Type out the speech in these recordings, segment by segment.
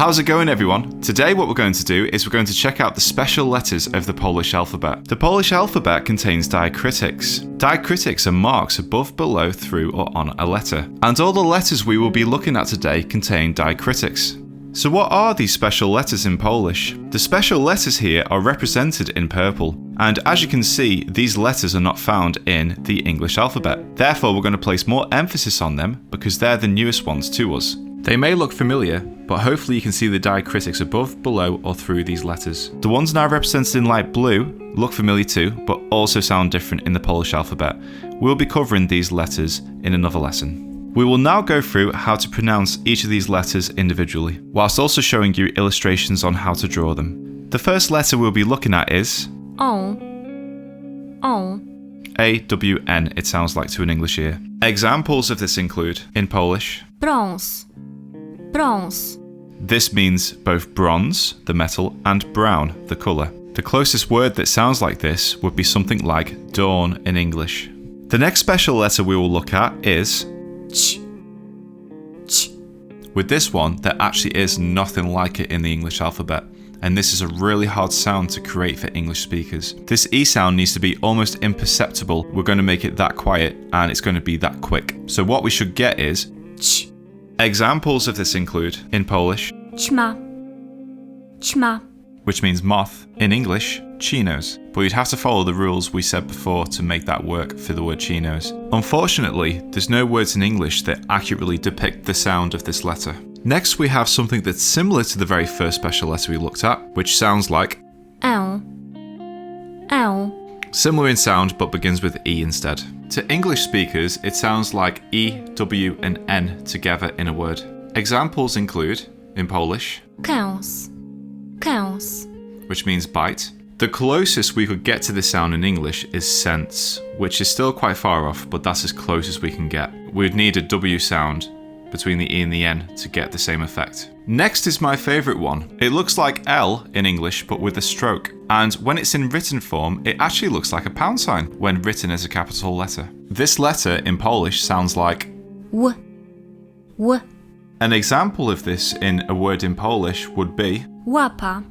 How's it going, everyone? Today what we're going to do is we're going to check out the special letters of the Polish alphabet. The Polish alphabet contains diacritics. Diacritics are marks above, below, through or on a letter. And all the letters we will be looking at today contain diacritics. So what are these special letters in Polish? The special letters here are represented in purple. And as you can see, these letters are not found in the English alphabet. Therefore, we're going to place more emphasis on them because they're the newest ones to us. They may look familiar, but hopefully you can see the diacritics above, below, or through these letters. The ones now represented in light blue look familiar too, but also sound different in the Polish alphabet. We'll be covering these letters in another lesson. We will now go through how to pronounce each of these letters individually, whilst also showing you illustrations on how to draw them. The first letter we'll be looking at is O. A-W-N, it sounds like to an English ear. Examples of this include, in Polish, Brąz. This means both bronze, the metal, and brown, the colour. The closest word that sounds like this would be something like dawn in English. The next special letter we will look at is Ć. With this one, there actually is nothing like it in the English alphabet, and this is a really hard sound to create for English speakers. This E sound needs to be almost imperceptible. We're going to make it that quiet, and it's going to be that quick. So what we should get is Ć. Examples of this include, in Polish, Ćma. which means moth, in English, chinos. But you'd have to follow the rules we said before to make that work for the word chinos. Unfortunately, there's no words in English that accurately depict the sound of this letter. Next, we have something that's similar to the very first special letter we looked at, which sounds like Ę. similar in sound but begins with E instead. To English speakers, it sounds like E, W, and N together in a word. Examples include, in Polish, Kęs. which means bite. The closest we could get to this sound in English is sense, which is still quite far off, but that's as close as we can get. We'd need a W sound between the E and the N to get the same effect. Next is my favourite one. It looks like L in English, but with a stroke. And when it's in written form, it actually looks like a pound sign when written as a capital letter. This letter in Polish sounds like W. An example of this in a word in Polish would be Łapa.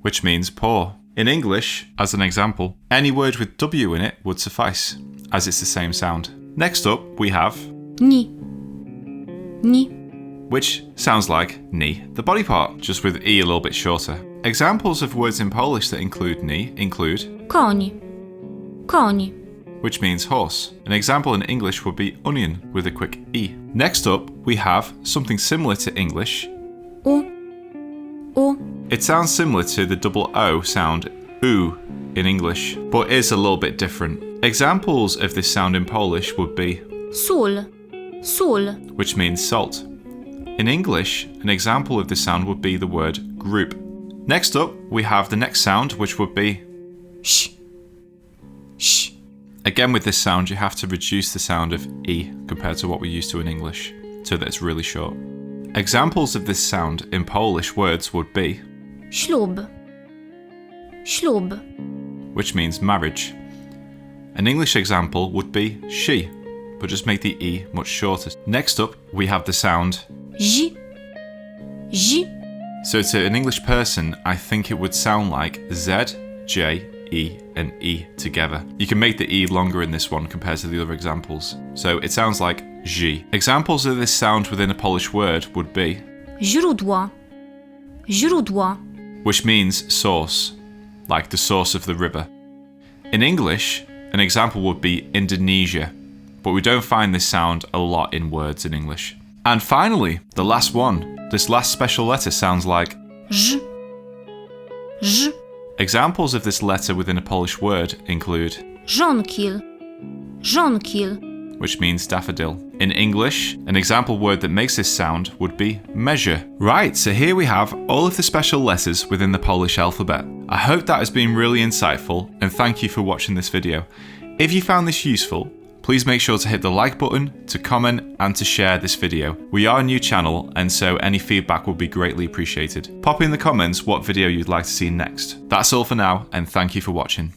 which means paw. In English, as an example, any word with W in it would suffice, as it's the same sound. Next up, we have Ni. which sounds like knee, the body part, just with E a little bit shorter. Examples of words in Polish that include knee include Koń. which means horse. An example in English would be onion with a quick E. Next up, we have something similar to English. U. It sounds similar to the double O sound U in English, but is a little bit different. Examples of this sound in Polish would be Sól. which means salt. In English, an example of this sound would be the word group. Next up, we have the next sound, which would be Ś. Again, with this sound, you have to reduce the sound of E compared to what we're used to in English, so that it's really short. Examples of this sound in Polish words would be Ślub. which means marriage. An English example would be she, but just make the E much shorter. Next up, we have the sound Zi. So to an English person, I think it would sound like Z, J, E, and E together. You can make the E longer in this one compared to the other examples. So it sounds like Ż. Examples of this sound within a Polish word would be Źródło. which means source, like the source of the river. In English, an example would be Indonesia, but we don't find this sound a lot in words in English. And finally, the last one. This last special letter sounds like Ż. Examples of this letter within a Polish word include Żonkil. which means daffodil. In English, an example word that makes this sound would be measure. Right, so here we have all of the special letters within the Polish alphabet. I hope that has been really insightful, and thank you for watching this video. If you found this useful, please make sure to hit the like button, to comment, and to share this video. We are a new channel, and so any feedback would be greatly appreciated. Pop in the comments what video you'd like to see next. That's all for now, and thank you for watching.